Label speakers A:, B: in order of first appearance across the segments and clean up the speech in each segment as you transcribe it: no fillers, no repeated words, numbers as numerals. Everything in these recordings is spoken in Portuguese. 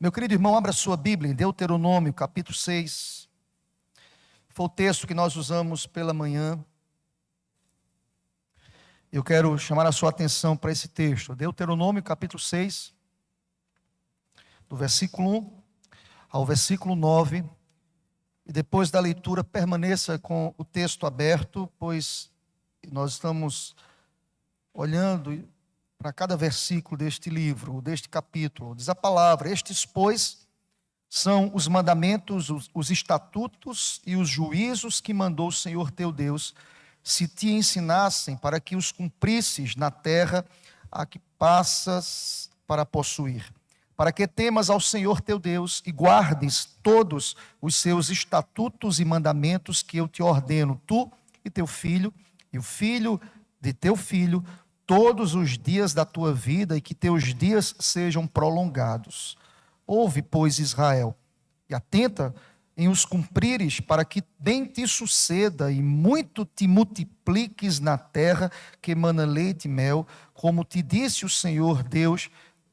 A: Meu querido irmão, abra sua Bíblia em Deuteronômio, capítulo 6. Foi o texto que nós usamos pela manhã. Eu quero chamar a sua atenção para esse texto. Deuteronômio, capítulo 6, do versículo 1 ao versículo 9. E depois da leitura, permaneça com o texto aberto, pois nós estamos olhando para cada versículo deste livro, deste capítulo. Diz a palavra: estes, pois, são os mandamentos, os estatutos e os juízos que mandou o Senhor teu Deus, se te ensinassem para que os cumprisses na terra a que passas para possuir, para que temas ao Senhor teu Deus e guardes todos os seus estatutos e mandamentos que eu te ordeno, tu e teu filho, e o filho de teu filho, todos os dias da tua vida, e que teus dias sejam prolongados. Ouve, pois, Israel, e atenta em os cumprires, para que bem te suceda e muito te multipliques na terra que emana leite e mel, como te disse o Senhor Deus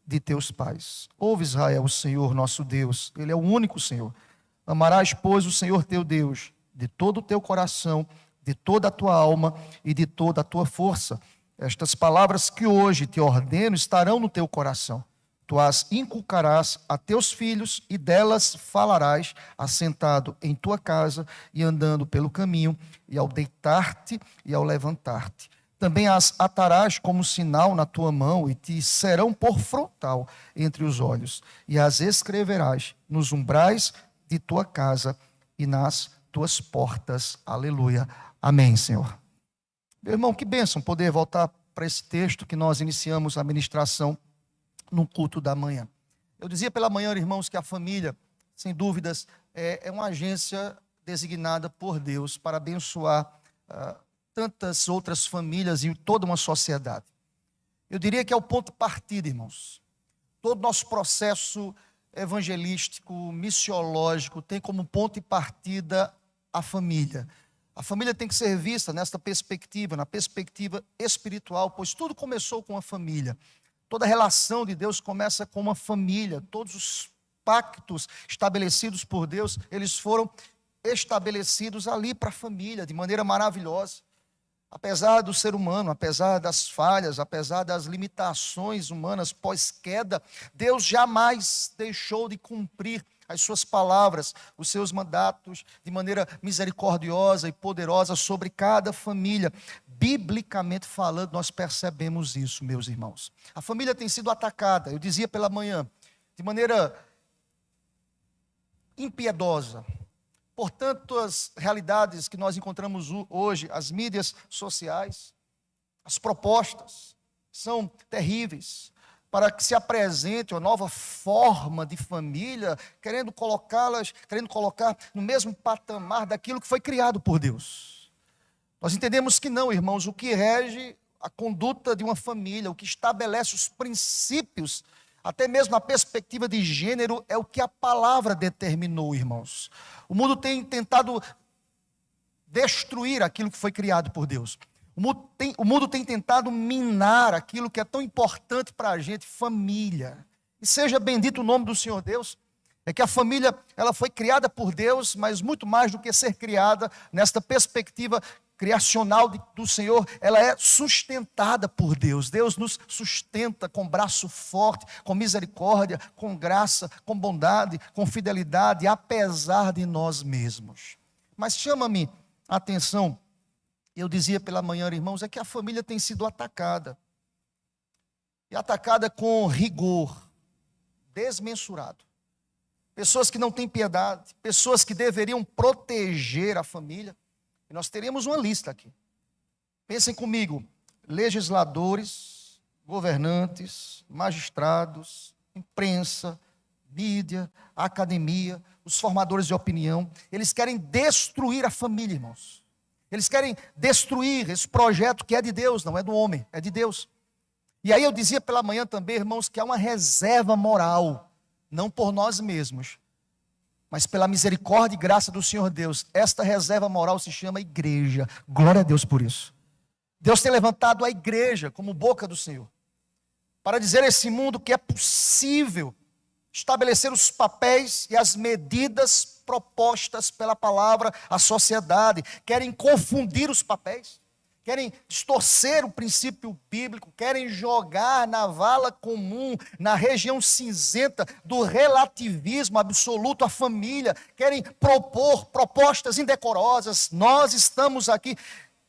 A: de teus pais. Ouve, Israel, o Senhor nosso Deus, Ele é o único Senhor. Amarás, pois, o Senhor teu Deus de todo o teu coração, de toda a tua alma e de toda a tua força. Estas palavras que hoje te ordeno estarão no teu coração. Tu as inculcarás a teus filhos e delas falarás, assentado em tua casa e andando pelo caminho, e ao deitar-te e ao levantar-te. Também as atarás como sinal na tua mão e te serão por frontal entre os olhos. E as escreverás nos umbrais de tua casa e nas tuas portas. Aleluia. Amém, Senhor. Meu irmão, que bênção poder voltar para esse texto que nós iniciamos a ministração no culto da manhã. Eu dizia pela manhã, irmãos, que a família, sem dúvidas, é uma agência designada por Deus para abençoar tantas outras famílias e toda uma sociedade. Eu diria que é o ponto de partida, irmãos. Todo nosso processo evangelístico, missiológico, tem como ponto de partida a família. A família tem que ser vista nesta perspectiva, na perspectiva espiritual, pois tudo começou com a família. Toda relação de Deus começa com uma família. Todos os pactos estabelecidos por Deus, eles foram estabelecidos ali para a família, de maneira maravilhosa. Apesar do ser humano, apesar das falhas, apesar das limitações humanas pós-queda, Deus jamais deixou de cumprir as suas palavras, os seus mandatos, de maneira misericordiosa e poderosa sobre cada família. Biblicamente falando, nós percebemos isso, meus irmãos. A família tem sido atacada, eu dizia pela manhã, de maneira impiedosa, por tantas realidades que nós encontramos hoje, as mídias sociais. As propostas são terríveis, para que se apresente uma nova forma de família, querendo colocar no mesmo patamar daquilo que foi criado por Deus. Nós entendemos que não, irmãos. O que rege a conduta de uma família, o que estabelece os princípios, até mesmo na perspectiva de gênero, é o que a palavra determinou, irmãos. O mundo tem tentado destruir aquilo que foi criado por Deus. O mundo tem tentado minar aquilo que é tão importante para a gente, família. E seja bendito o nome do Senhor Deus. É que a família, ela foi criada por Deus, mas muito mais do que ser criada, nesta perspectiva criacional do Senhor, ela é sustentada por Deus. Deus nos sustenta com braço forte, com misericórdia, com graça, com bondade, com fidelidade, apesar de nós mesmos. Mas chama-me a atenção, eu dizia pela manhã, irmãos, é que a família tem sido atacada. E atacada com rigor desmensurado. Pessoas que não têm piedade, pessoas que deveriam proteger a família. E nós teríamos uma lista aqui. Pensem comigo: legisladores, governantes, magistrados, imprensa, mídia, academia, os formadores de opinião. Eles querem destruir a família, irmãos. Eles querem destruir esse projeto que é de Deus, não é do homem, é de Deus. E aí eu dizia pela manhã também, irmãos, que há uma reserva moral, não por nós mesmos, mas pela misericórdia e graça do Senhor Deus. Esta reserva moral se chama igreja. Glória a Deus por isso. Deus tem levantado a igreja como boca do Senhor, para dizer a esse mundo que é possível estabelecer os papéis e as medidas propostas pela palavra à sociedade, querem confundir os papéis, querem distorcer o princípio bíblico, querem jogar na vala comum, na região cinzenta do relativismo absoluto à família, querem propor propostas indecorosas. Nós estamos aqui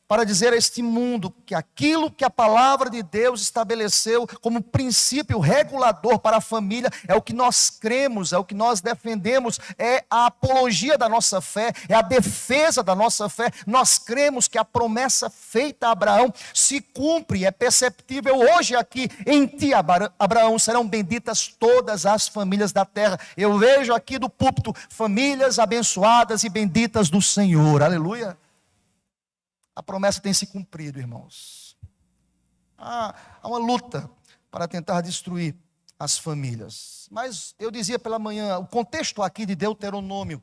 A: para dizer a este mundo que aquilo que a palavra de Deus estabeleceu como princípio regulador para a família é o que nós cremos, é o que nós defendemos, é a apologia da nossa fé, é a defesa da nossa fé. Nós cremos que a promessa feita a Abraão se cumpre, é perceptível hoje aqui. Em ti, Abraão, serão benditas todas as famílias da terra. Eu vejo aqui do púlpito famílias abençoadas e benditas do Senhor. Aleluia. A promessa tem se cumprido, irmãos. Há uma luta para tentar destruir as famílias. Mas eu dizia pela manhã, o contexto aqui de Deuteronômio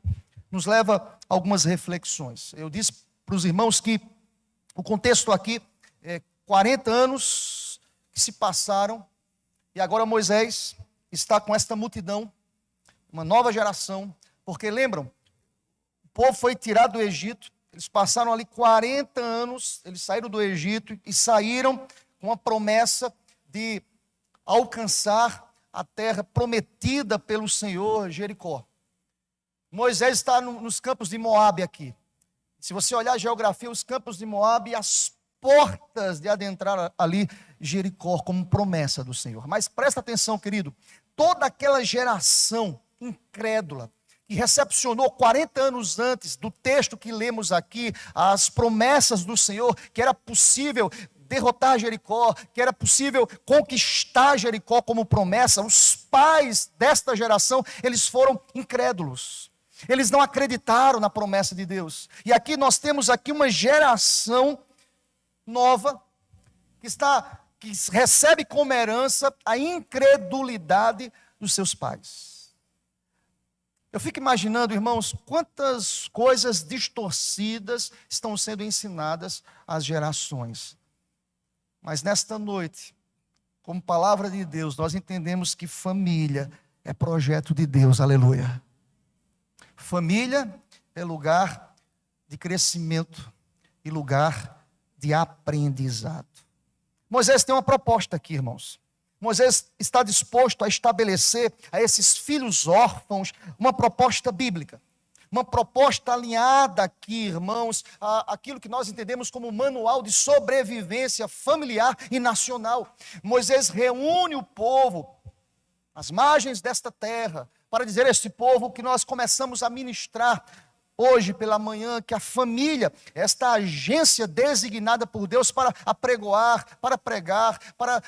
A: nos leva a algumas reflexões. Eu disse para os irmãos que o contexto aqui é 40 anos que se passaram e agora Moisés está com esta multidão, uma nova geração, porque lembram, o povo foi tirado do Egito. Eles passaram ali 40 anos, eles saíram do Egito e saíram com a promessa de alcançar a terra prometida pelo Senhor, Jericó. Moisés está nos campos de Moabe aqui. Se você olhar a geografia, os campos de Moabe, as portas de adentrar ali Jericó como promessa do Senhor. Mas presta atenção, querido, toda aquela geração incrédula, que recepcionou 40 anos antes do texto que lemos aqui, as promessas do Senhor, que era possível derrotar Jericó, que era possível conquistar Jericó como promessa. Os pais desta geração, eles foram incrédulos. Eles não acreditaram na promessa de Deus. E aqui nós temos aqui uma geração nova que recebe como herança a incredulidade dos seus pais. Eu fico imaginando, irmãos, quantas coisas distorcidas estão sendo ensinadas às gerações. Mas nesta noite, como palavra de Deus, nós entendemos que família é projeto de Deus, aleluia. Família é lugar de crescimento e lugar de aprendizado. Moisés tem uma proposta aqui, irmãos. Moisés está disposto a estabelecer a esses filhos órfãos uma proposta bíblica. Uma proposta alinhada aqui, irmãos, àquilo que nós entendemos como manual de sobrevivência familiar e nacional. Moisés reúne o povo às margens desta terra para dizer a este povo que nós começamos a ministrar hoje pela manhã, que a família, esta agência designada por Deus para apregoar, para pregar, para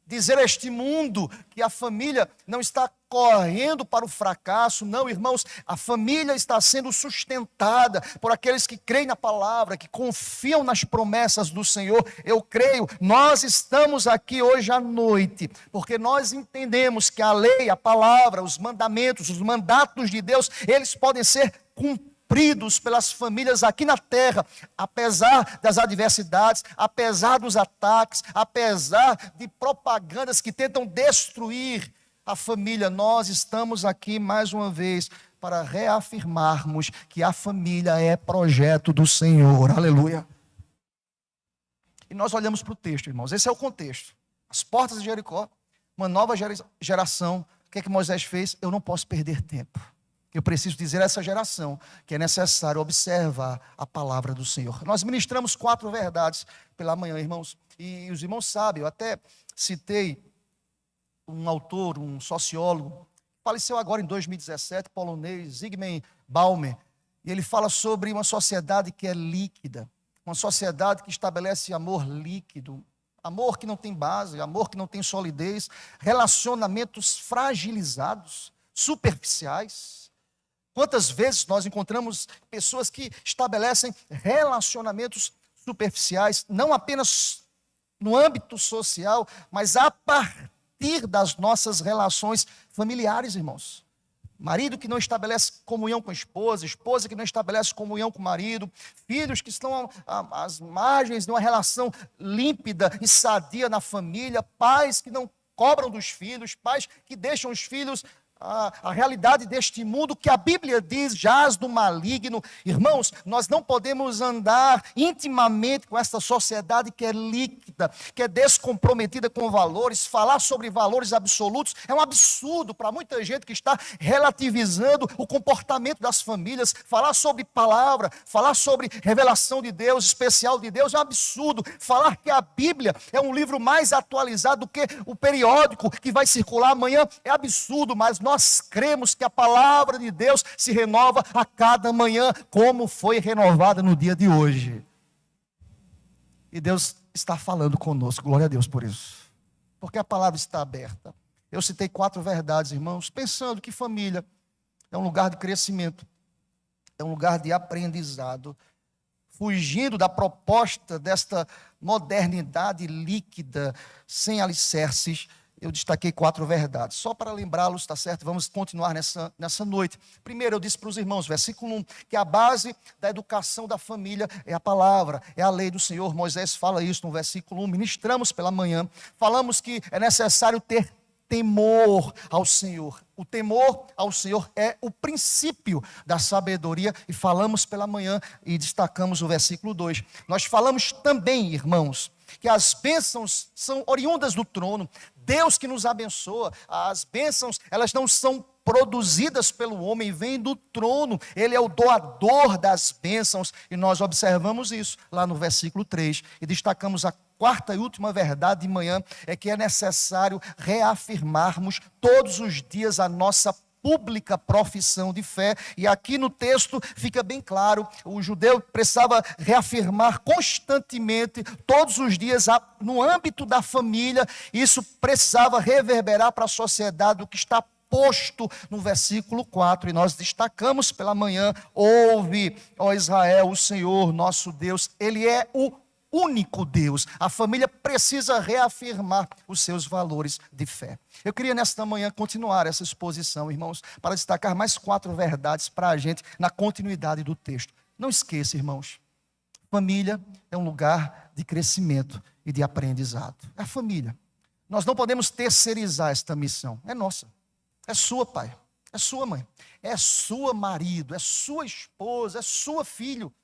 A: dizer a este mundo que a família não está correndo para o fracasso. Não, irmãos, a família está sendo sustentada por aqueles que creem na palavra, que confiam nas promessas do Senhor. Eu creio, nós estamos aqui hoje à noite, porque nós entendemos que a lei, a palavra, os mandamentos, os mandatos de Deus, eles podem ser cumpridos pelas famílias aqui na terra, apesar das adversidades, apesar dos ataques, apesar de propagandas que tentam destruir a família. Nós estamos aqui mais uma vez para reafirmarmos que a família é projeto do Senhor, aleluia. E nós olhamos para o texto, irmãos, esse é o contexto. As portas de Jericó, uma nova geração. O que é que Moisés fez? Eu não posso perder tempo. Eu preciso dizer a essa geração que é necessário observar a palavra do Senhor. Nós ministramos 4 verdades pela manhã, irmãos. E os irmãos sabem, eu até citei um autor, um sociólogo, faleceu agora em 2017, polonês, Zygmunt Bauman. E ele fala sobre uma sociedade que é líquida. Uma sociedade que estabelece amor líquido. Amor que não tem base, amor que não tem solidez. Relacionamentos fragilizados, superficiais. Quantas vezes nós encontramos pessoas que estabelecem relacionamentos superficiais, não apenas no âmbito social, mas a partir das nossas relações familiares, irmãos. Marido que não estabelece comunhão com a esposa, esposa que não estabelece comunhão com o marido, filhos que estão às margens de uma relação límpida e sadia na família, pais que não cobram dos filhos, pais que deixam os filhos a realidade deste mundo que a Bíblia diz jaz do maligno. Irmãos, nós não podemos andar intimamente com essa sociedade que é líquida, que é descomprometida com valores. Falar sobre valores absolutos é um absurdo para muita gente que está relativizando o comportamento das famílias. Falar sobre palavra, falar sobre revelação de Deus, especial de Deus, é um absurdo. Falar que a Bíblia é um livro mais atualizado do que o periódico que vai circular amanhã é absurdo, mas nós cremos que a palavra de Deus se renova a cada manhã, como foi renovada no dia de hoje. E Deus está falando conosco, glória a Deus por isso, porque a palavra está aberta. Eu citei 4 verdades, irmãos, pensando que família é um lugar de crescimento, é um lugar de aprendizado, fugindo da proposta desta modernidade líquida, sem alicerces. Eu destaquei 4 verdades, só para lembrá-los, está certo? Vamos continuar nessa noite. Primeiro, eu disse para os irmãos, versículo 1, que a base da educação da família é a palavra, é a lei do Senhor. Moisés fala isso no versículo 1, ministramos pela manhã, falamos que é necessário ter temor ao Senhor. O temor ao Senhor é o princípio da sabedoria, e falamos pela manhã e destacamos o versículo 2. Nós falamos também, irmãos, que as bênçãos são oriundas do trono, Deus que nos abençoa. As bênçãos, elas não são produzidas pelo homem, vêm do trono, Ele é o doador das bênçãos, e nós observamos isso lá no versículo 3, e destacamos a 4ª e última verdade de manhã, é que é necessário reafirmarmos todos os dias a nossa pública profissão de fé, e aqui no texto fica bem claro, o judeu precisava reafirmar constantemente, todos os dias, no âmbito da família. Isso precisava reverberar para a sociedade, o que está posto no versículo 4, e nós destacamos pela manhã: ouve, ó Israel, o Senhor nosso Deus, Ele é o único Deus. A família precisa reafirmar os seus valores de fé. Eu queria nesta manhã continuar essa exposição, irmãos, para destacar mais 4 verdades para a gente na continuidade do texto. Não esqueça, irmãos, família é um lugar de crescimento e de aprendizado. É a família. Nós não podemos terceirizar esta missão. É nossa. É sua, pai. É sua, mãe. É sua, marido. É sua esposa. É sua, filho.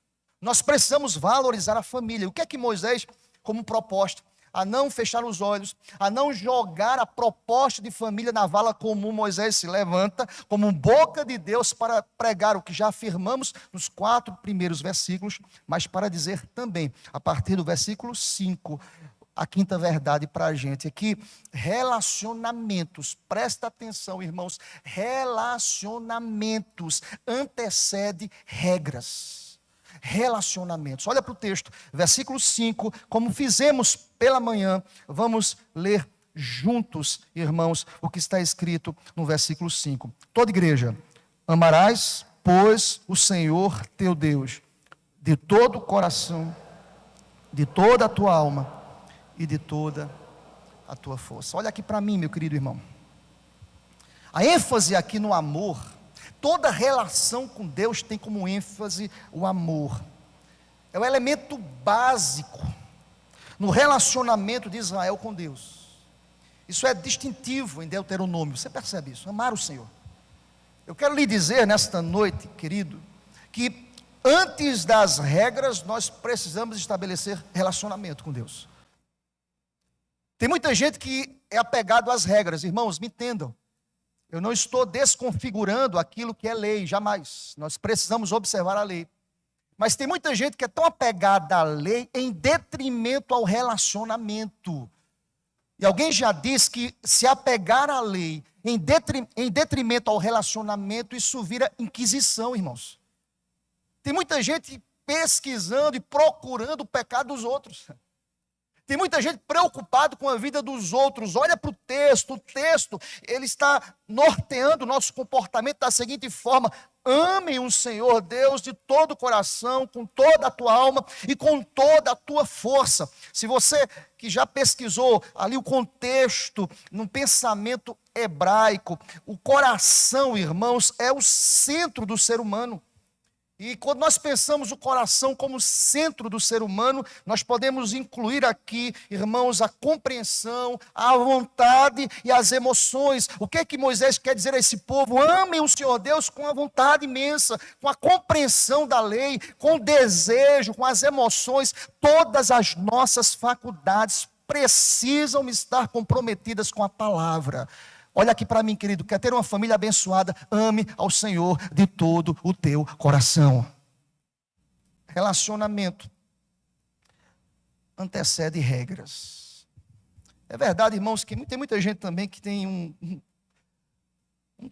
A: Nós precisamos valorizar a família. O que é que Moisés, como proposta? A não fechar os olhos, a não jogar a proposta de família na vala comum. Moisés se levanta como boca de Deus para pregar o que já afirmamos nos 4 primeiros versículos, mas para dizer também, a partir do versículo 5, a 5ª verdade para a gente é que relacionamentos, presta atenção, irmãos, relacionamentos antecede regras. Relacionamentos. Olha para o texto, versículo 5, como fizemos pela manhã, vamos ler juntos, irmãos, o que está escrito no versículo 5. Toda igreja: amarás, pois, o Senhor teu Deus, de todo o coração, de toda a tua alma e de toda a tua força. Olha aqui para mim, meu querido irmão. A ênfase aqui no amor. Toda relação com Deus tem como ênfase o amor. É o elemento básico no relacionamento de Israel com Deus. Isso é distintivo em Deuteronômio. Você percebe isso? Amar o Senhor. Eu quero lhe dizer nesta noite, querido, que antes das regras nós precisamos estabelecer relacionamento com Deus. Tem muita gente que é apegado às regras. Irmãos, me entendam. Eu não estou desconfigurando aquilo que é lei, jamais. Nós precisamos observar a lei. Mas tem muita gente que é tão apegada à lei em detrimento ao relacionamento. E alguém já disse que se apegar à lei em detrimento ao relacionamento, isso vira inquisição, irmãos. Tem muita gente pesquisando e procurando o pecado dos outros. Tem muita gente preocupada com a vida dos outros. Olha para o texto, ele está norteando o nosso comportamento da seguinte forma: amem o Senhor Deus de todo o coração, com toda a tua alma e com toda a tua força. Se você que já pesquisou ali o contexto, no pensamento hebraico, o coração, irmãos, é o centro do ser humano. E quando nós pensamos o coração como centro do ser humano, nós podemos incluir aqui, irmãos, a compreensão, a vontade e as emoções. O que é que Moisés quer dizer a esse povo? Amem o Senhor Deus com a vontade imensa, com a compreensão da lei, com o desejo, com as emoções. Todas as nossas faculdades precisam estar comprometidas com a palavra. Olha aqui para mim, querido, quer ter uma família abençoada? Ame ao Senhor de todo o teu coração. Relacionamento antecede regras. É verdade, irmãos, que tem muita gente também que tem um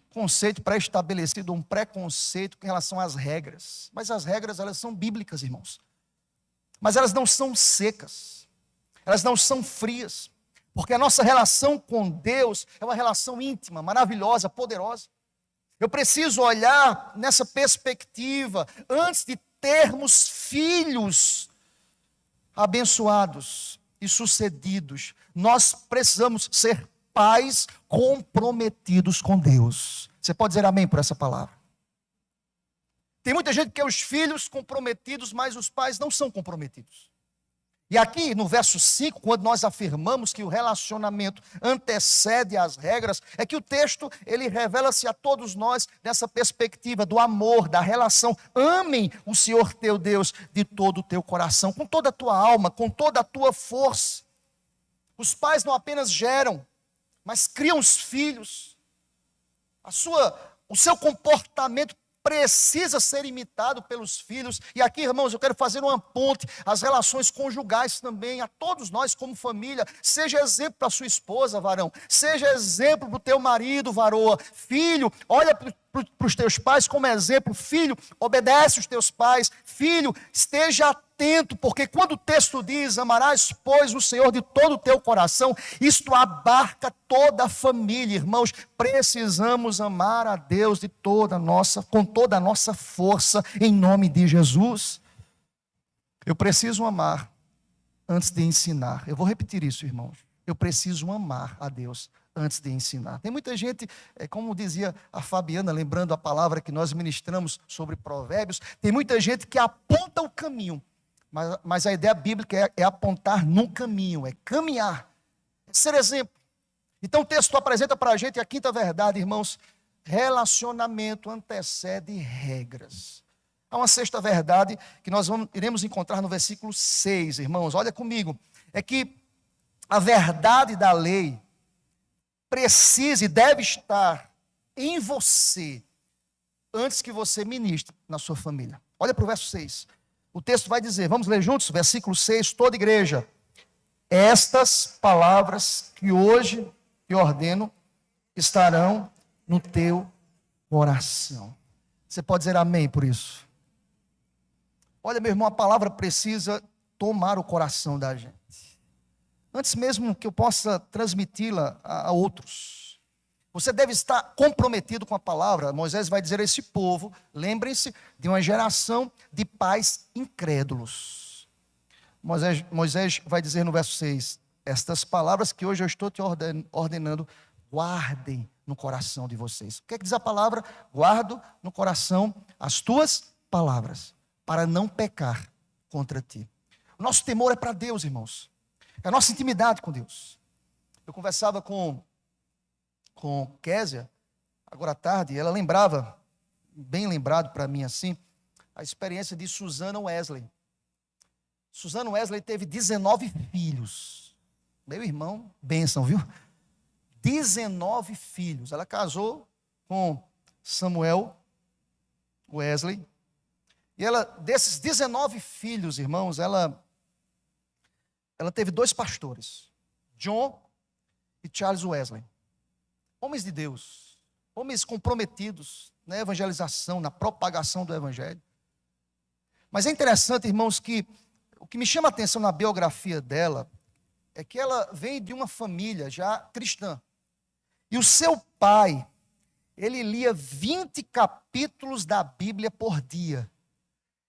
A: conceito pré-estabelecido, um preconceito com relação às regras. Mas as regras, elas são bíblicas, irmãos. Mas elas não são secas. Elas não são frias. Porque a nossa relação com Deus é uma relação íntima, maravilhosa, poderosa. Eu preciso olhar nessa perspectiva, antes de termos filhos abençoados e sucedidos, nós precisamos ser pais comprometidos com Deus. Você pode dizer amém por essa palavra? Tem muita gente que quer os filhos comprometidos, mas os pais não são comprometidos. E aqui no verso 5, quando nós afirmamos que o relacionamento antecede as regras, é que o texto, ele revela-se a todos nós nessa perspectiva do amor, da relação. Amem o Senhor teu Deus de todo o teu coração, com toda a tua alma, com toda a tua força. Os pais não apenas geram, mas criam os filhos. O seu comportamento precisa ser imitado pelos filhos. E aqui, irmãos, eu quero fazer uma ponte às relações conjugais também, a todos nós como família. Seja exemplo para a sua esposa, varão. Seja exemplo para o teu marido, varoa. Filho, olha para os teus pais como exemplo. Filho, obedece os teus pais. Filho, esteja atento, porque quando o texto diz, amarás, pois, o Senhor de todo o teu coração, isto abarca toda a família, irmãos. Precisamos amar a Deus com toda a nossa força, em nome de Jesus. Eu preciso amar antes de ensinar. Eu vou repetir isso, irmãos. Eu preciso amar a Deus antes de ensinar. Tem muita gente, como dizia a Fabiana, lembrando a palavra que nós ministramos sobre Provérbios, tem muita gente que aponta o caminho, mas a ideia bíblica é apontar no caminho, é caminhar, é ser exemplo. Então o texto apresenta para a gente a quinta verdade, irmãos: relacionamento antecede regras. Há uma sexta verdade que nós iremos encontrar no versículo 6, irmãos. Olha comigo, é que a verdade da lei precisa e deve estar em você antes que você ministre na sua família. Olha para o verso 6. O texto vai dizer, vamos ler juntos, versículo 6, toda igreja: estas palavras que hoje te ordeno estarão no teu coração. Você pode dizer amém por isso? Olha, meu irmão, a palavra precisa tomar o coração da gente. Antes mesmo que eu possa transmiti-la a outros. Você deve estar comprometido com a palavra. Moisés vai dizer a esse povo, lembrem-se de uma geração de pais incrédulos. Moisés vai dizer no verso 6, estas palavras que hoje eu estou te ordenando, guardem no coração de vocês. O que é que diz a palavra? Guardo no coração as tuas palavras, para não pecar contra ti. O nosso temor é para Deus, irmãos. É a nossa intimidade com Deus. Eu conversava com Késia, agora à tarde, e ela lembrava, bem lembrado para mim assim, a experiência de Susana Wesley. Susana Wesley teve 19 filhos. Meu irmão, bênção, viu? 19 filhos. Ela casou com Samuel Wesley. E ela, desses 19 filhos, irmãos, ela teve 2 pastores, John e Charles Wesley. Homens de Deus, homens comprometidos na evangelização, na propagação do evangelho. Mas é interessante, irmãos, que o que me chama a atenção na biografia dela é que ela vem de uma família já cristã. E o seu pai, ele lia 20 capítulos da Bíblia por dia.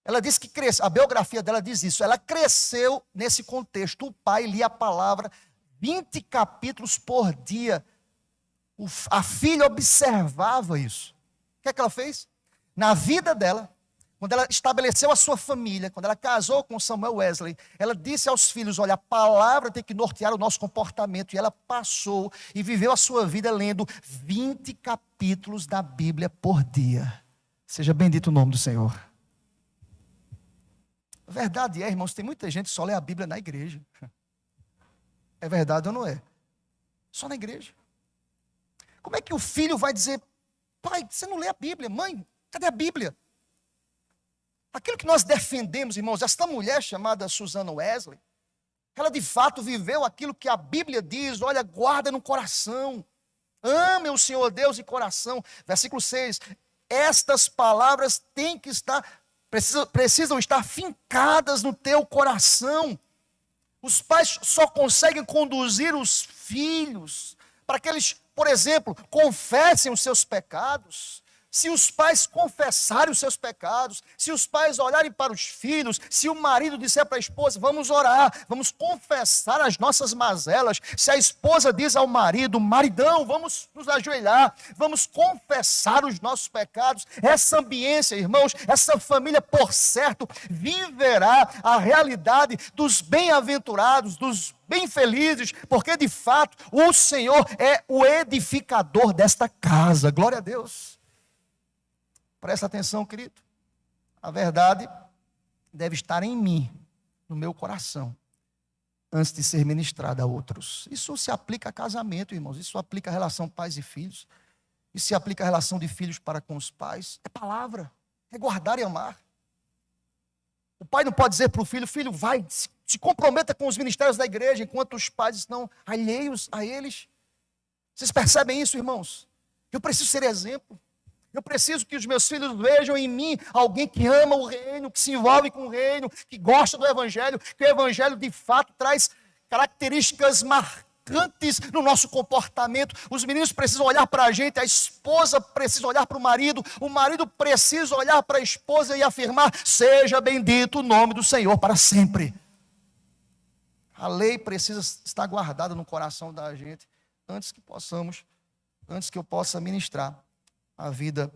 A: Ela diz que a biografia dela diz isso, ela cresceu nesse contexto. O pai lia a palavra 20 capítulos por dia. A filha observava isso. O que é que ela fez? Na vida dela, quando ela estabeleceu a sua família, quando ela casou com Samuel Wesley, ela disse aos filhos, olha, a palavra tem que nortear o nosso comportamento. E ela passou e viveu a sua vida lendo 20 capítulos da Bíblia por dia. Seja bendito o nome do Senhor. A verdade é, irmãos, tem muita gente que só lê a Bíblia na igreja. É verdade ou não é? Só na igreja. Como é que o filho vai dizer, pai, você não lê a Bíblia? Mãe, cadê a Bíblia? Aquilo que nós defendemos, irmãos, esta mulher chamada Susana Wesley, ela de fato viveu aquilo que a Bíblia diz, olha, guarda no coração, ame o Senhor Deus de coração. Versículo 6, estas palavras têm que estar, precisam estar fincadas no teu coração. Os pais só conseguem conduzir os filhos para que eles, por exemplo, confessem os seus pecados. Se os pais confessarem os seus pecados, se os pais olharem para os filhos, se o marido disser para a esposa, vamos orar, vamos confessar as nossas mazelas. Se a esposa diz ao marido, maridão, vamos nos ajoelhar, vamos confessar os nossos pecados. Essa ambiência, irmãos, essa família, por certo, viverá a realidade dos bem-aventurados, dos bem felizes, porque de fato o Senhor é o edificador desta casa. Glória a Deus. Presta atenção, querido. A verdade deve estar em mim, no meu coração, antes de ser ministrada a outros. Isso se aplica a casamento, irmãos. Isso aplica a relação pais e filhos. Isso se aplica a relação de filhos para com os pais. É palavra, é guardar e amar. O pai não pode dizer para o filho, filho, vai, se comprometa com os ministérios da igreja, enquanto os pais estão alheios a eles. Vocês percebem isso, irmãos? Eu preciso ser exemplo. Eu preciso que os meus filhos vejam em mim alguém que ama o reino, que se envolve com o reino, que gosta do evangelho, que o evangelho de fato traz características marcantes no nosso comportamento. Os meninos precisam olhar para a gente, a esposa precisa olhar para o marido precisa olhar para a esposa e afirmar, seja bendito o nome do Senhor para sempre. A lei precisa estar guardada no coração da gente, antes que eu possa ministrar a vida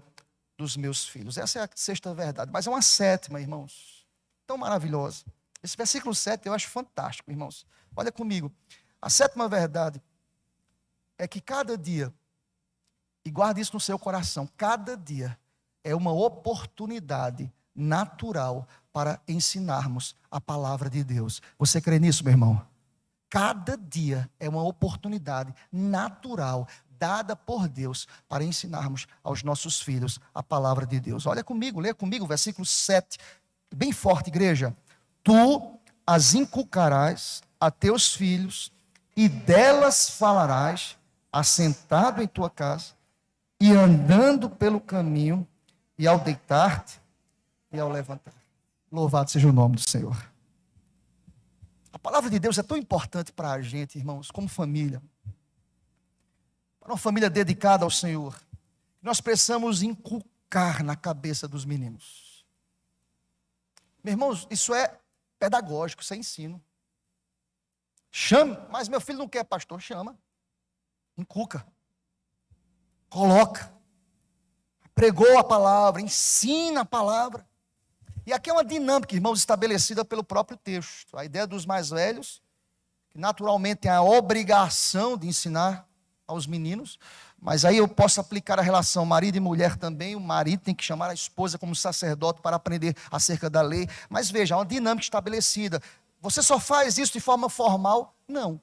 A: dos meus filhos. Essa é a sexta verdade, mas é uma sétima, irmãos, tão maravilhosa. Esse versículo 7 eu acho fantástico, irmãos. Olha comigo, a sétima verdade é que cada dia, e guarde isso no seu coração, cada dia é uma oportunidade natural para ensinarmos a palavra de Deus. Você crê nisso, meu irmão? Cada dia é uma oportunidade natural dada por Deus para ensinarmos aos nossos filhos a palavra de Deus. Olha comigo, leia comigo o versículo 7, bem forte, igreja. Tu as inculcarás a teus filhos e delas falarás, assentado em tua casa e andando pelo caminho e ao deitar-te e ao levantar. Louvado seja o nome do Senhor. A palavra de Deus é tão importante para a gente, irmãos, como família. Para uma família dedicada ao Senhor, nós precisamos inculcar na cabeça dos meninos. Meus irmãos, isso é pedagógico, isso é ensino. Chame, mas meu filho não quer, pastor, chama. Inculca. Coloca. Pregou a palavra, ensina a palavra. E aqui é uma dinâmica, irmãos, estabelecida pelo próprio texto. A ideia dos mais velhos, que naturalmente tem a obrigação de ensinar aos meninos, mas aí eu posso aplicar a relação marido e mulher também. O marido tem que chamar a esposa como sacerdote para aprender acerca da lei. Mas veja, há uma dinâmica estabelecida. Você só faz isso de forma formal? Não.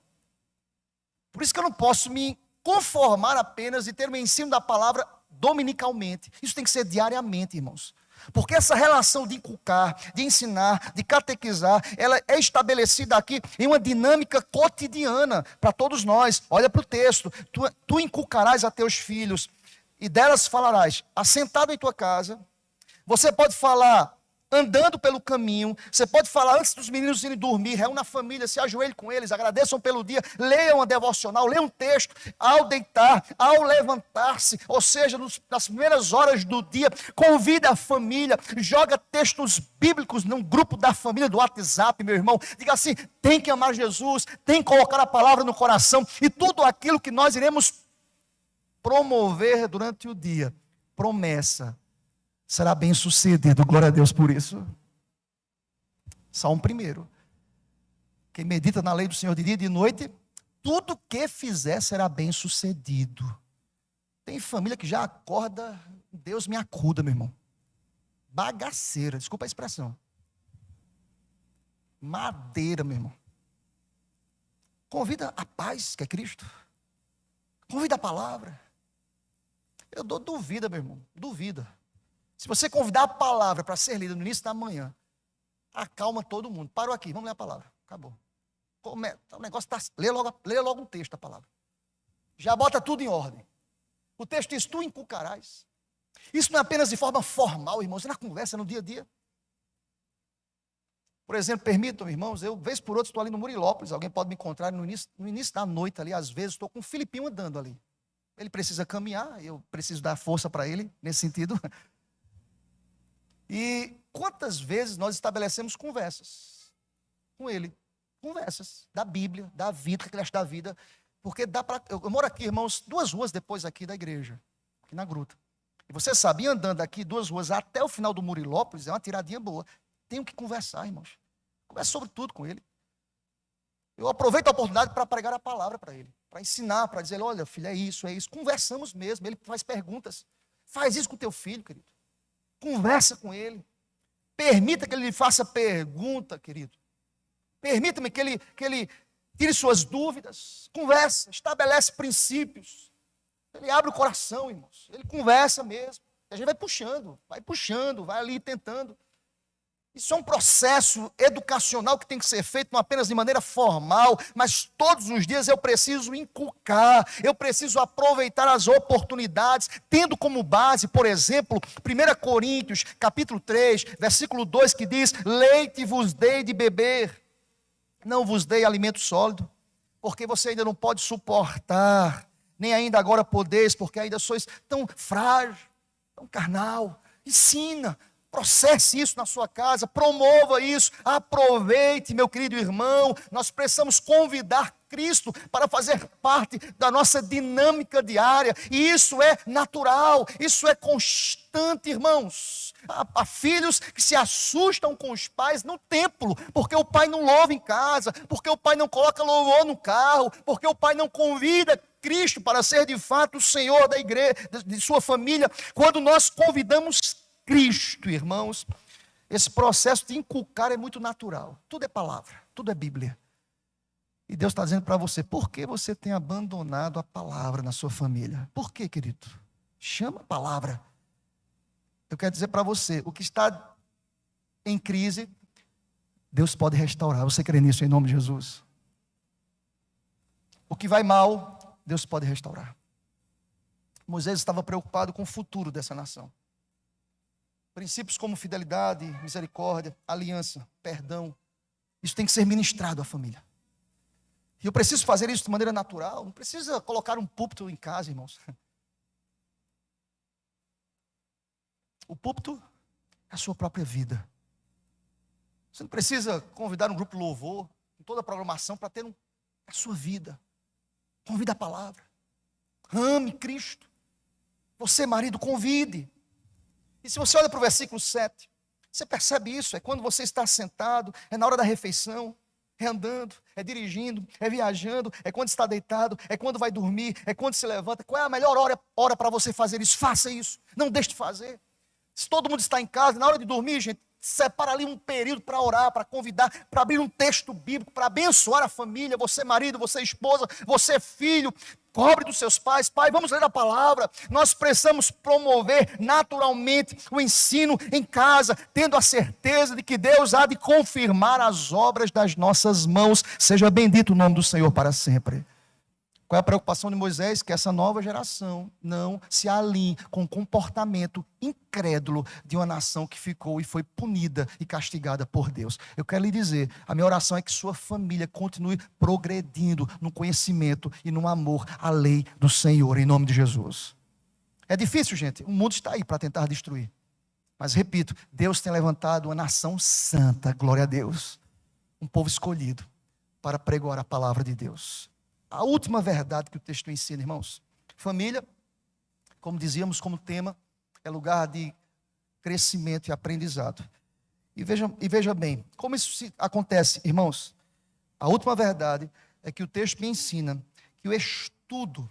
A: Por isso que eu não posso me conformar apenas e ter o ensino da palavra dominicalmente. Isso tem que ser diariamente, irmãos. Porque essa relação de inculcar, de ensinar, de catequizar, ela é estabelecida aqui em uma dinâmica cotidiana para todos nós. Olha para o texto. Tu inculcarás a teus filhos e delas falarás, assentado em tua casa. Você pode falar andando pelo caminho, você pode falar antes dos meninos irem dormir, reúna a família, se ajoelhe com eles, agradeçam pelo dia, leiam a devocional, leiam um texto, ao deitar, ao levantar-se, ou seja, nas primeiras horas do dia, convida a família, joga textos bíblicos num grupo da família do WhatsApp, meu irmão, diga assim, tem que amar Jesus, tem que colocar a palavra no coração, e tudo aquilo que nós iremos promover durante o dia, promessa, será bem sucedido. Glória a Deus por isso. Salmo 1. Quem medita na lei do Senhor de dia e de noite, tudo que fizer será bem sucedido. Tem família que já acorda, Deus me acuda, meu irmão. Bagaceira, desculpa a expressão. Madeira, meu irmão. Convida a paz, que é Cristo. Convida a palavra. Eu dou duvida, meu irmão, duvida. Se você convidar a palavra para ser lida no início da manhã, acalma todo mundo. Parou aqui, vamos ler a palavra. Acabou. O negócio está. Lê logo um texto da palavra. Já bota tudo em ordem. O texto diz: tu inculcarás. Isso não é apenas de forma formal, irmãos, é na conversa, no dia a dia. Por exemplo, permitam, irmãos, eu, vez por outra, estou ali no Murilópolis, alguém pode me encontrar no início da noite ali, às vezes estou com o Filipinho andando ali. Ele precisa caminhar, eu preciso dar força para ele, nesse sentido. E quantas vezes nós estabelecemos conversas com ele? Conversas da Bíblia, da vida, o que ele acha da vida. Porque dá para. Eu moro aqui, irmãos, 2 ruas depois aqui da igreja, aqui na gruta. E você sabe, andando aqui 2 ruas até o final do Murilópolis, é uma tiradinha boa. Tenho que conversar, irmãos. Conversa sobre tudo com ele. Eu aproveito a oportunidade para pregar a palavra para ele, para ensinar, para dizer: olha, filho, é isso, é isso. Conversamos mesmo. Ele faz perguntas. Faz isso com o teu filho, querido. Conversa com ele. Permita que ele lhe faça pergunta, querido. Permita-me que ele tire suas dúvidas. Conversa, estabelece princípios. Ele abre o coração, irmãos. Ele conversa mesmo. A gente vai puxando, vai ali tentando. Isso é um processo educacional que tem que ser feito não apenas de maneira formal, mas todos os dias eu preciso inculcar, eu preciso aproveitar as oportunidades, tendo como base, por exemplo, 1 Coríntios, capítulo 3, versículo 2, que diz: leite vos dei de beber, não vos dei alimento sólido, porque você ainda não pode suportar, nem ainda agora podeis, porque ainda sois tão frágil, tão carnal. Ensina, processe isso na sua casa, promova isso, aproveite, meu querido irmão. Nós precisamos convidar Cristo para fazer parte da nossa dinâmica diária, e isso é natural, isso é constante, irmãos. Há filhos que se assustam com os pais no templo, porque o pai não louva em casa, porque o pai não coloca louvor no carro, porque o pai não convida Cristo para ser de fato o Senhor da igreja, de sua família. Quando nós convidamos Cristo, irmãos, esse processo de inculcar é muito natural. Tudo é palavra, tudo é Bíblia. E Deus está dizendo para você: por que você tem abandonado a palavra na sua família? Por quê, querido? Chama a palavra. Eu quero dizer para você, o que está em crise, Deus pode restaurar. Você crê nisso em nome de Jesus? O que vai mal, Deus pode restaurar. Moisés estava preocupado com o futuro dessa nação. Princípios como fidelidade, misericórdia, aliança, perdão, isso tem que ser ministrado à família. E eu preciso fazer isso de maneira natural. Não precisa colocar um púlpito em casa, irmãos. O púlpito é a sua própria vida. Você não precisa convidar um grupo de louvor, com toda a programação, para ter a sua vida. Convida a palavra. Ame Cristo. Você, marido, convide. E se você olha para o versículo 7, você percebe isso. É quando você está sentado, é na hora da refeição, é andando, é dirigindo, é viajando, é quando está deitado, é quando vai dormir, é quando se levanta. Qual é a melhor hora para você fazer isso? Faça isso. Não deixe de fazer. Se todo mundo está em casa, na hora de dormir, gente, separa ali um período para orar, para convidar, para abrir um texto bíblico, para abençoar a família, você marido, você esposa, você filho. Cobre dos seus pais: pai, vamos ler a palavra. Nós precisamos promover naturalmente o ensino em casa, tendo a certeza de que Deus há de confirmar as obras das nossas mãos. Seja bendito o nome do Senhor para sempre. Qual é a preocupação de Moisés? Que essa nova geração não se alinhe com o comportamento incrédulo de uma nação que ficou e foi punida e castigada por Deus. Eu quero lhe dizer, a minha oração é que sua família continue progredindo no conhecimento e no amor à lei do Senhor, em nome de Jesus. É difícil, gente, o mundo está aí para tentar destruir. Mas repito, Deus tem levantado uma nação santa, glória a Deus. Um povo escolhido para pregoar a palavra de Deus. A última verdade que o texto ensina, irmãos: família, como dizíamos como tema, é lugar de crescimento e aprendizado. E veja bem, como isso acontece, irmãos? A última verdade é que o texto me ensina que o estudo,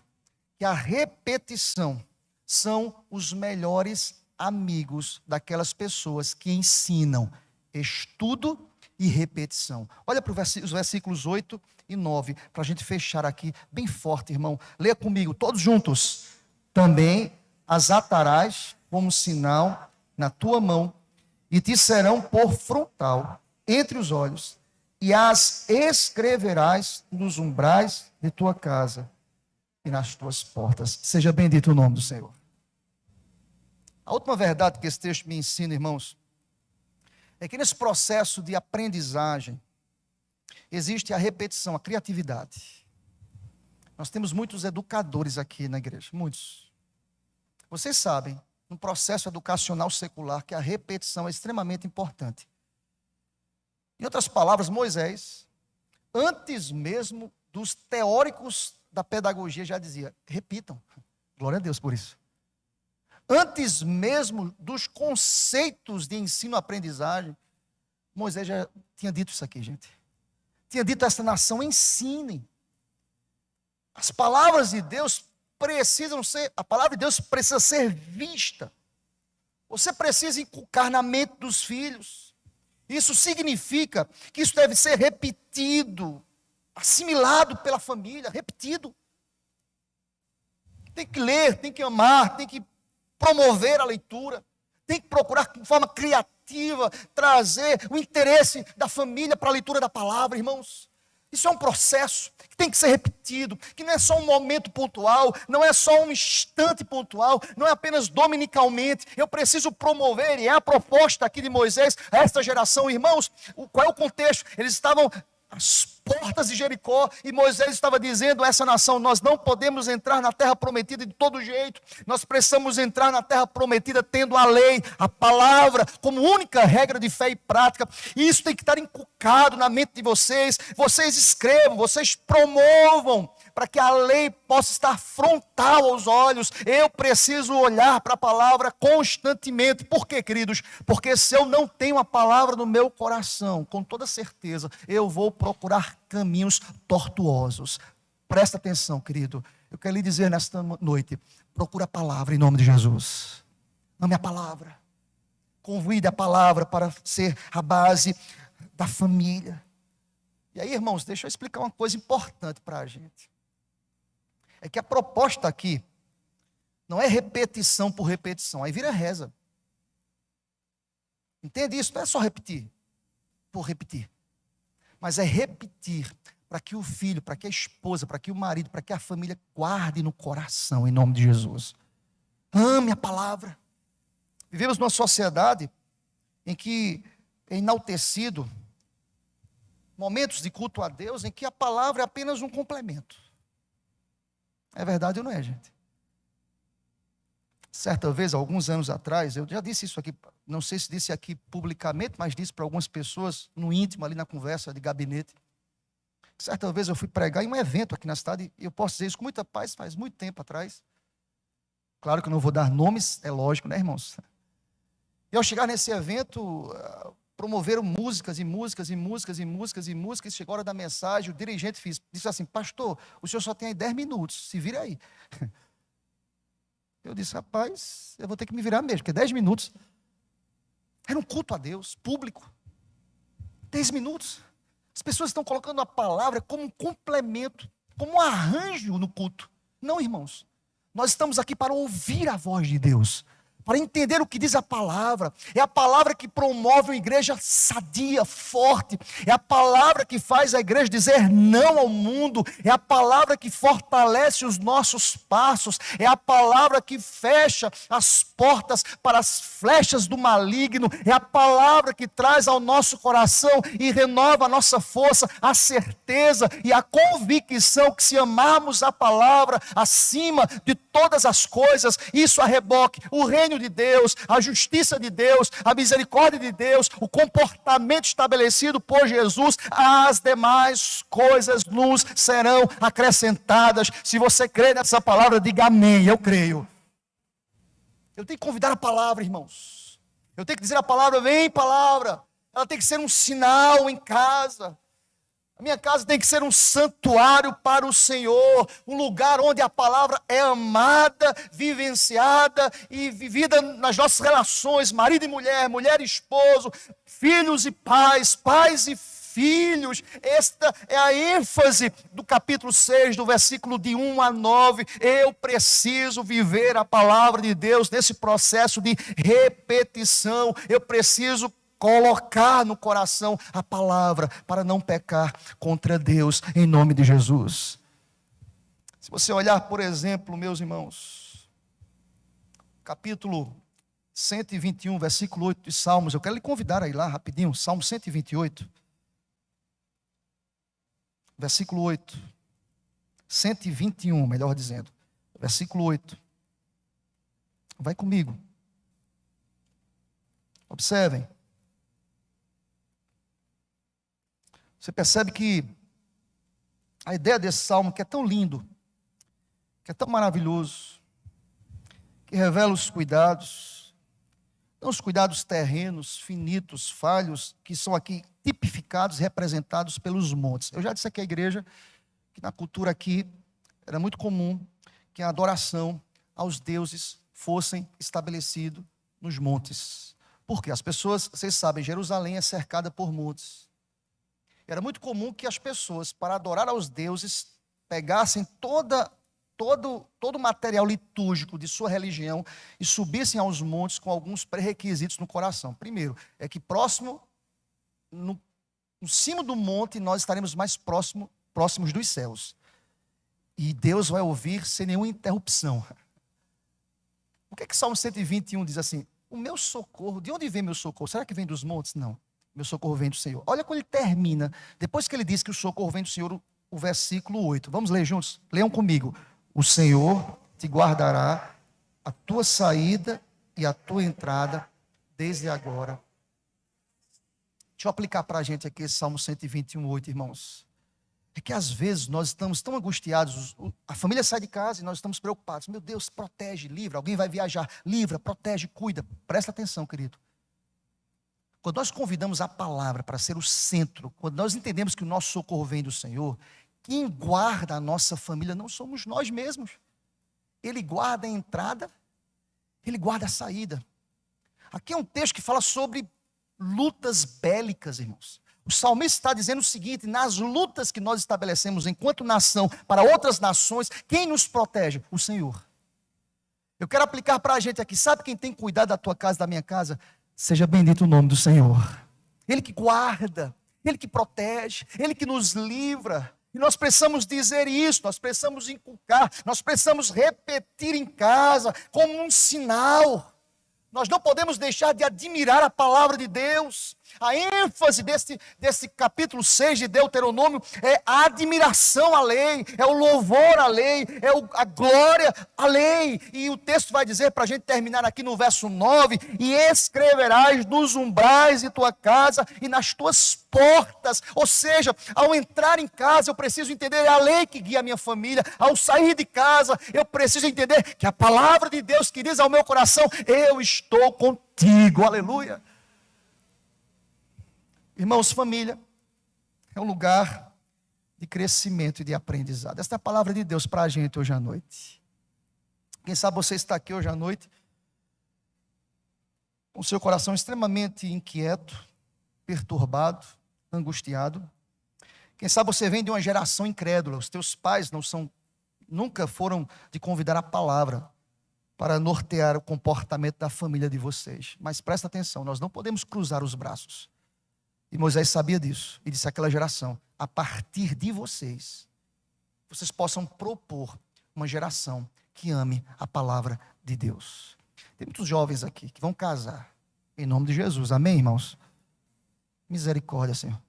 A: que a repetição, são os melhores amigos daquelas pessoas que ensinam estudo e repetição. Olha para os versículos 8 e 9, para a gente fechar aqui bem forte, irmão. Leia comigo, todos juntos. Também as atarás como sinal na tua mão, e te serão por frontal entre os olhos, e as escreverás nos umbrais de tua casa e nas tuas portas. Seja bendito o nome do Senhor. A última verdade que esse texto me ensina, irmãos, é que nesse processo de aprendizagem existe a repetição, a criatividade. Nós temos muitos educadores aqui na igreja, muitos. Vocês sabem, no processo educacional secular, que a repetição é extremamente importante. Em outras palavras, Moisés, antes mesmo dos teóricos da pedagogia, já dizia: repitam. Glória a Deus por isso. Antes mesmo dos conceitos de ensino-aprendizagem, Moisés já tinha dito isso aqui, gente. Tinha dito a essa nação: ensinem. As palavras de Deus precisam ser, a palavra de Deus precisa ser vista. Você precisa inculcar na mente dos filhos. Isso significa que isso deve ser repetido, assimilado pela família, repetido. Tem que ler, tem que amar, tem que promover a leitura, tem que procurar de forma criativa trazer o interesse da família para a leitura da palavra, irmãos. Isso é um processo que tem que ser repetido, que não é só um momento pontual, não é só um instante pontual, não é apenas dominicalmente. Eu preciso promover, e é a proposta aqui de Moisés a esta geração, irmãos. Qual é o contexto? Eles estavam às portas de Jericó, e Moisés estava dizendo a essa nação: nós não podemos entrar na terra prometida de todo jeito, nós precisamos entrar na terra prometida tendo a lei, a palavra, como única regra de fé e prática. E isso tem que estar inculcado na mente de vocês. Vocês escrevam, vocês promovam, para que a lei possa estar frontal aos olhos. Eu preciso olhar para a palavra constantemente. Por quê, queridos? Porque se eu não tenho a palavra no meu coração, com toda certeza, eu vou procurar caminhos tortuosos. Presta atenção, querido. Eu quero lhe dizer nesta noite: procura a palavra em nome de Jesus. Ame a palavra. Convide a palavra para ser a base da família. E aí, irmãos, deixa eu explicar uma coisa importante para a gente. É que a proposta aqui não é repetição por repetição, aí vira reza. Entende isso? Não é só repetir por repetir, mas é repetir para que o filho, para que a esposa, para que o marido, para que a família guarde no coração, em nome de Jesus. Ame a palavra. Vivemos numa sociedade em que é enaltecido momentos de culto a Deus em que a palavra é apenas um complemento. É verdade ou não é, gente? Certa vez, alguns anos atrás, eu já disse isso aqui, não sei se disse aqui publicamente, mas disse para algumas pessoas no íntimo, ali na conversa de gabinete. Certa vez eu fui pregar em um evento aqui na cidade, e eu posso dizer isso com muita paz, faz muito tempo atrás. Claro que eu não vou dar nomes, é lógico, né, irmãos? E ao chegar nesse evento, promoveram músicas e músicas e músicas e músicas e músicas. Chegou a hora da mensagem, o dirigente disse assim: pastor, o senhor só tem aí 10 minutos, se vira aí. Eu disse: rapaz, eu vou ter que me virar mesmo, porque 10 minutos era um culto a Deus, público. 10 minutos. As pessoas estão colocando a palavra como um complemento, como um arranjo no culto. Não, irmãos, nós estamos aqui para ouvir a voz de Deus, para entender o que diz a palavra. É a palavra que promove uma igreja sadia, forte. É a palavra que faz a igreja dizer não ao mundo. É a palavra que fortalece os nossos passos. É a palavra que fecha as portas para as flechas do maligno. É a palavra que traz ao nosso coração e renova a nossa força, a certeza e a convicção que, se amarmos a palavra acima de todas as coisas, isso a reboque, o reino de Deus, a justiça de Deus, a misericórdia de Deus, o comportamento estabelecido por Jesus, as demais coisas nos serão acrescentadas. Se você crê nessa palavra, diga amém. Eu creio. Eu tenho que convidar a palavra, irmãos. Eu tenho que dizer a palavra, vem palavra. Ela tem que ser um sinal em casa. A minha casa tem que ser um santuário para o Senhor, um lugar onde a palavra é amada, vivenciada e vivida nas nossas relações, marido e mulher, mulher e esposo, filhos e pais, pais e filhos. Esta é a ênfase do capítulo 6, do versículo de 1 a 9. Eu preciso viver a palavra de Deus nesse processo de repetição. Eu preciso colocar no coração a palavra para não pecar contra Deus, em nome de Jesus. Se você olhar, por exemplo, meus irmãos, capítulo 121, versículo 8 de Salmos, eu quero lhe convidar a ir lá rapidinho, Salmo 128, versículo 8, 121, melhor dizendo, versículo 8, vai comigo, observem. Você percebe que a ideia desse salmo, que é tão lindo, que é tão maravilhoso, que revela os cuidados, não os cuidados terrenos, finitos, falhos, que são aqui tipificados, representados pelos montes. Eu já disse aqui à igreja que na cultura aqui era muito comum que a adoração aos deuses fossem estabelecidos nos montes. Por quê? As pessoas, vocês sabem, Jerusalém é cercada por montes. Era muito comum que as pessoas, para adorar aos deuses, pegassem todo o material litúrgico de sua religião e subissem aos montes com alguns pré-requisitos no coração. Primeiro, é que próximo, no cimo do monte, nós estaremos mais próximos dos céus. E Deus vai ouvir sem nenhuma interrupção. O que é que Salmo 121 diz assim? O meu socorro, de onde vem meu socorro? Será que vem dos montes? Não. Meu socorro vem do Senhor. Olha quando ele termina, depois que ele diz que o socorro vem do Senhor, o versículo 8. Vamos ler juntos? Leiam comigo. O Senhor te guardará a tua saída e a tua entrada desde agora. Deixa eu aplicar para a gente aqui esse Salmo 121, 8, irmãos. É que às vezes nós estamos tão angustiados, a família sai de casa e nós estamos preocupados. Meu Deus, protege, livra, alguém vai viajar, livra, protege, cuida. Presta atenção, querido. Quando nós convidamos a palavra para ser o centro, quando nós entendemos que o nosso socorro vem do Senhor, quem guarda a nossa família não somos nós mesmos. Ele guarda a entrada, ele guarda a saída. Aqui é um texto que fala sobre lutas bélicas, irmãos. O salmista está dizendo o seguinte: nas lutas que nós estabelecemos enquanto nação para outras nações, quem nos protege? O Senhor. Eu quero aplicar para a gente aqui, sabe quem tem cuidado da tua casa, da minha casa? Seja bendito o nome do Senhor. Ele que guarda, Ele que protege, Ele que nos livra. E nós precisamos dizer isso, nós precisamos inculcar, nós precisamos repetir em casa como um sinal. Nós não podemos deixar de admirar a palavra de Deus. A ênfase desse capítulo 6 de Deuteronômio é a admiração à lei, é o louvor à lei, é a glória à lei. E o texto vai dizer, para a gente terminar aqui no verso 9, e escreverás nos umbrais de tua casa e nas tuas portas. Ou seja, ao entrar em casa eu preciso entender, é a lei que guia a minha família. Ao sair de casa eu preciso entender que a palavra de Deus que diz ao meu coração, eu estou contigo, aleluia. Irmãos, família é um lugar de crescimento e de aprendizado. Esta é a palavra de Deus para a gente hoje à noite. Quem sabe você está aqui hoje à noite com o seu coração extremamente inquieto, perturbado, angustiado. Quem sabe você vem de uma geração incrédula. Os teus pais nunca foram de convidar a palavra para nortear o comportamento da família de vocês. Mas presta atenção, nós não podemos cruzar os braços. E Moisés sabia disso, e disse àquela geração, a partir de vocês possam propor uma geração que ame a palavra de Deus. Tem muitos jovens aqui que vão casar, em nome de Jesus, amém, irmãos? Misericórdia, Senhor.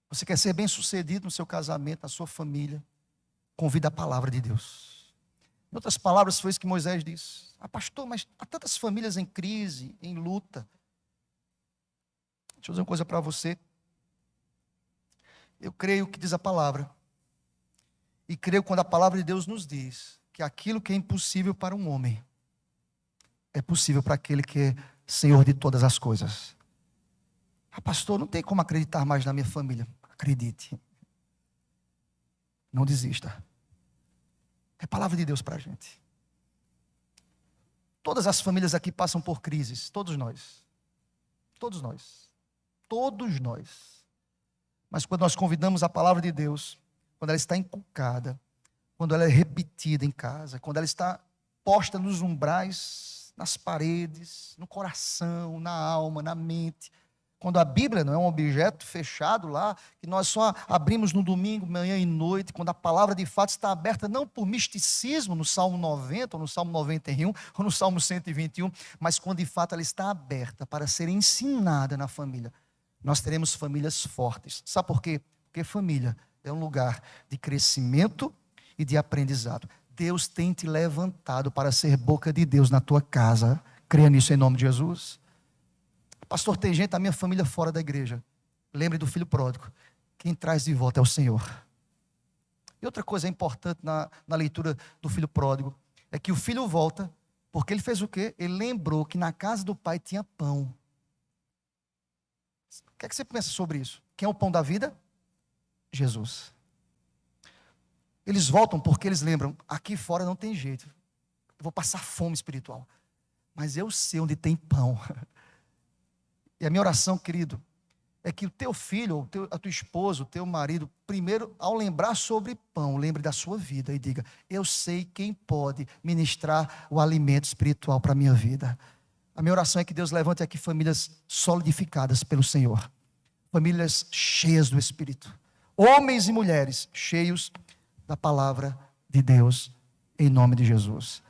A: Você quer ser bem sucedido no seu casamento, na sua família, convida a palavra de Deus. Em outras palavras, foi isso que Moisés disse. Pastor, mas há tantas famílias em crise, em luta. Deixa eu dizer uma coisa para você. Eu creio que diz a palavra. E creio quando a palavra de Deus nos diz que aquilo que é impossível para um homem é possível para aquele que é Senhor de todas as coisas. Ah, pastor, não tem como acreditar mais na minha família. Acredite. Não desista. É palavra de Deus para a gente. Todas as famílias aqui passam por crises. Todos nós. Todos nós. Todos nós. Mas quando nós convidamos a palavra de Deus, quando ela está inculcada, quando ela é repetida em casa, quando ela está posta nos umbrais, nas paredes, no coração, na alma, na mente. Quando a Bíblia não é um objeto fechado lá, que nós só abrimos no domingo, manhã e noite, quando a palavra de fato está aberta não por misticismo, no Salmo 90, ou no Salmo 91, ou no Salmo 121, mas quando de fato ela está aberta para ser ensinada na família, nós teremos famílias fortes. Sabe por quê? Porque família é um lugar de crescimento e de aprendizado. Deus tem te levantado para ser boca de Deus na tua casa. Creia nisso em nome de Jesus. Pastor, tem gente da minha família fora da igreja. Lembre do filho pródigo. Quem traz de volta é o Senhor. E outra coisa importante na leitura do filho pródigo é que o filho volta porque ele fez o quê? Ele lembrou que na casa do pai tinha pão. O que é que você pensa sobre isso? Quem é o pão da vida? Jesus. Eles voltam porque eles lembram, aqui fora não tem jeito. Eu vou passar fome espiritual. Mas eu sei onde tem pão. E a minha oração, querido, é que o teu filho, a tua esposa, o teu marido, primeiro, ao lembrar sobre pão, lembre da sua vida e diga, eu sei quem pode ministrar o alimento espiritual para a minha vida. A minha oração é que Deus levante aqui famílias solidificadas pelo Senhor. Famílias cheias do Espírito. Homens e mulheres cheios da palavra de Deus, em nome de Jesus.